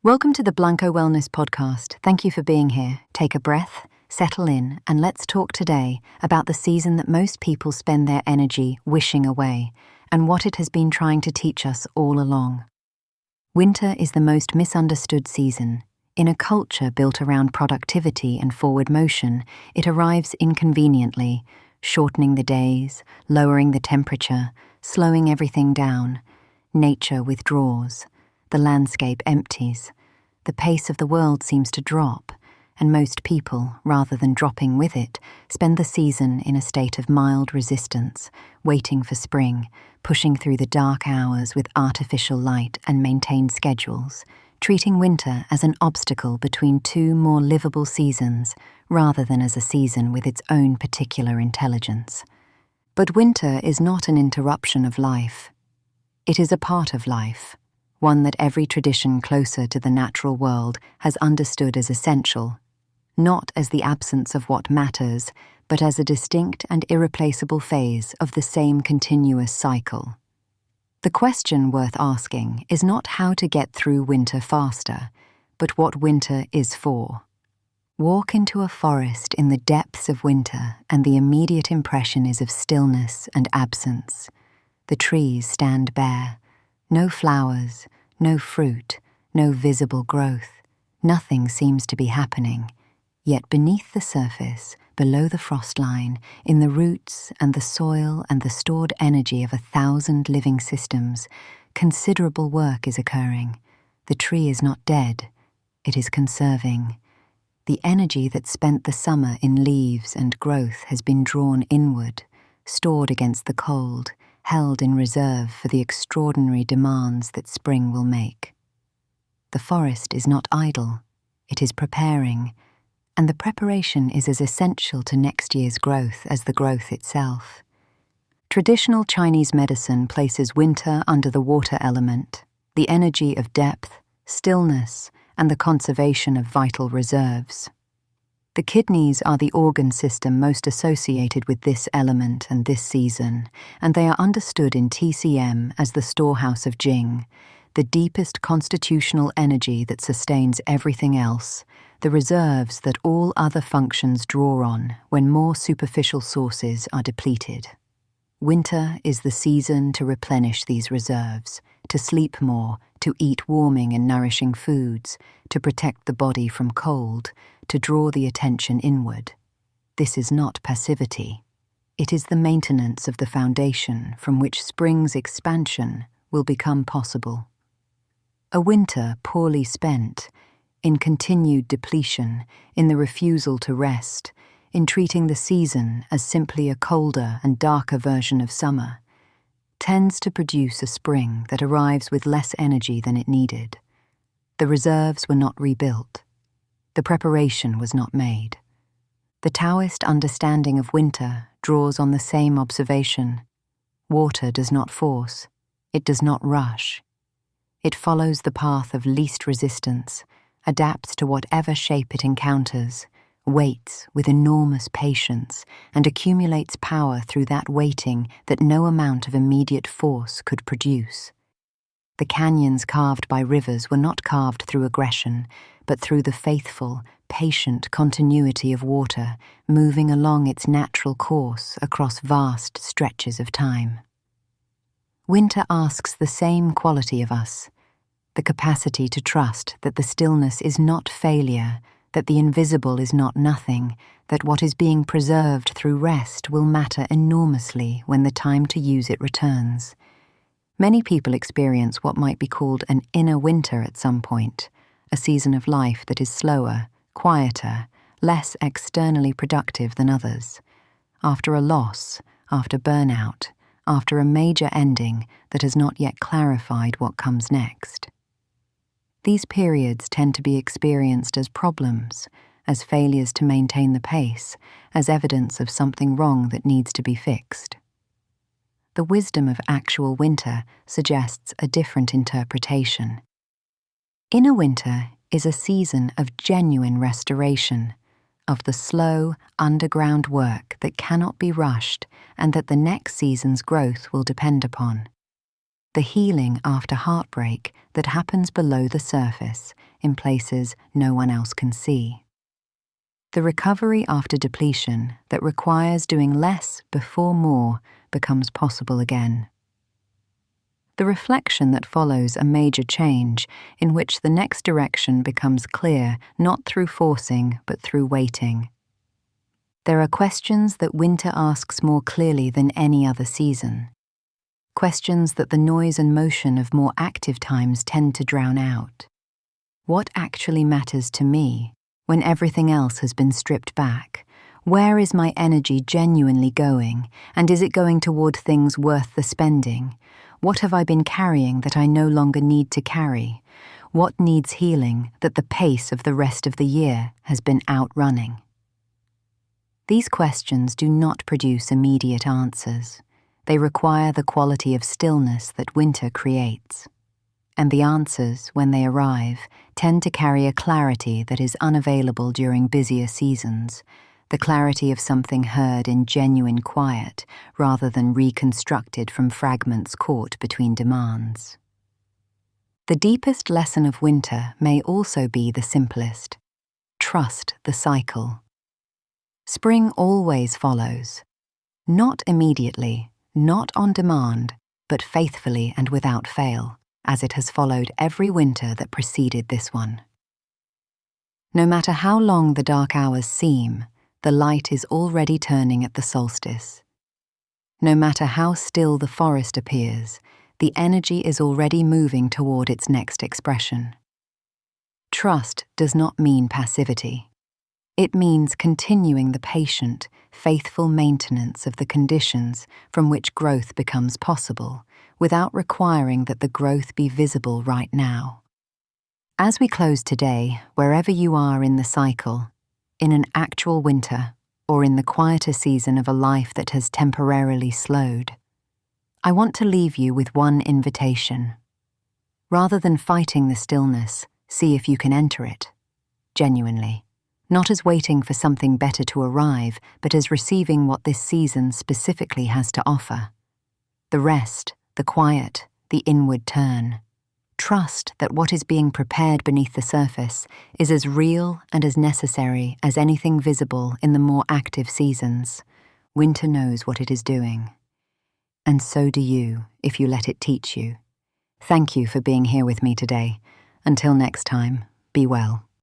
Welcome to the Blanco Wellness Podcast. Thank you for being here. Take a breath, settle in, and let's talk today about the season that most people spend their energy wishing away and what it has been trying to teach us all along. Winter is the most misunderstood season. In a culture built around productivity and forward motion, it arrives inconveniently, shortening the days, lowering the temperature, slowing everything down. Nature withdraws. The landscape empties. The pace of the world seems to drop, and most people, rather than dropping with it, spend the season in a state of mild resistance, waiting for spring, pushing through the dark hours with artificial light and maintained schedules, treating winter as an obstacle between two more livable seasons, rather than as a season with its own particular intelligence. But winter is not an interruption of life. It is a part of life. One that every tradition closer to the natural world has understood as essential, not as the absence of what matters, but as a distinct and irreplaceable phase of the same continuous cycle. The question worth asking is not how to get through winter faster, but what winter is for. Walk into a forest in the depths of winter, and the immediate impression is of stillness and absence. The trees stand bare. No flowers, no fruit, no visible growth. Nothing seems to be happening. Yet beneath the surface, below the frost line, in the roots and the soil and the stored energy of 1,000 living systems, considerable work is occurring. The tree is not dead. It is conserving. The energy that spent the summer in leaves and growth has been drawn inward, stored against the cold, held in reserve for the extraordinary demands that spring will make. The forest is not idle, it is preparing, and the preparation is as essential to next year's growth as the growth itself. Traditional Chinese medicine places winter under the water element, the energy of depth, stillness, and the conservation of vital reserves. The kidneys are the organ system most associated with this element and this season, and they are understood in TCM as the storehouse of Jing, the deepest constitutional energy that sustains everything else, the reserves that all other functions draw on when more superficial sources are depleted. Winter is the season to replenish these reserves, to sleep more, to eat warming and nourishing foods, to protect the body from cold, to draw the attention inward. This is not passivity. It is the maintenance of the foundation from which spring's expansion will become possible. A winter poorly spent, in continued depletion, in the refusal to rest, in treating the season as simply a colder and darker version of summer, tends to produce a spring that arrives with less energy than it needed. The reserves were not rebuilt. The preparation was not made. The Taoist understanding of winter draws on the same observation. Water does not force. It does not rush. It follows the path of least resistance, adapts to whatever shape it encounters, waits with enormous patience, and accumulates power through that waiting that no amount of immediate force could produce. The canyons carved by rivers were not carved through aggression, but through the faithful, patient continuity of water moving along its natural course across vast stretches of time. Winter asks the same quality of us, the capacity to trust that the stillness is not failure, that the invisible is not nothing, that what is being preserved through rest will matter enormously when the time to use it returns. Many people experience what might be called an inner winter at some point, a season of life that is slower, quieter, less externally productive than others. After a loss, after burnout, after a major ending that has not yet clarified what comes next. These periods tend to be experienced as problems, as failures to maintain the pace, as evidence of something wrong that needs to be fixed. The wisdom of actual winter suggests a different interpretation. Inner winter is a season of genuine restoration, of the slow, underground work that cannot be rushed and that the next season's growth will depend upon. The healing after heartbreak that happens below the surface in places no one else can see. The recovery after depletion that requires doing less before more becomes possible again. The reflection that follows a major change in which the next direction becomes clear not through forcing but through waiting. There are questions that winter asks more clearly than any other season. Questions that the noise and motion of more active times tend to drown out. What actually matters to me when everything else has been stripped back? Where is my energy genuinely going, and is it going toward things worth the spending? What have I been carrying that I no longer need to carry? What needs healing that the pace of the rest of the year has been outrunning? These questions do not produce immediate answers. They require the quality of stillness that winter creates. And the answers, when they arrive, tend to carry a clarity that is unavailable during busier seasons, the clarity of something heard in genuine quiet rather than reconstructed from fragments caught between demands. The deepest lesson of winter may also be the simplest. Trust the cycle. Spring always follows. Not immediately, not on demand, but faithfully and without fail, as it has followed every winter that preceded this one. No matter how long the dark hours seem, the light is already turning at the solstice. No matter how still the forest appears, the energy is already moving toward its next expression. Trust does not mean passivity. It means continuing the patient, faithful maintenance of the conditions from which growth becomes possible, without requiring that the growth be visible right now. As we close today, wherever you are in the cycle, in an actual winter, or in the quieter season of a life that has temporarily slowed, I want to leave you with one invitation. Rather than fighting the stillness, see if you can enter it, genuinely, not as waiting for something better to arrive, but as receiving what this season specifically has to offer. The rest, the quiet, the inward turn. Trust that what is being prepared beneath the surface is as real and as necessary as anything visible in the more active seasons. Winter knows what it is doing. And so do you, if you let it teach you. Thank you for being here with me today. Until next time, be well.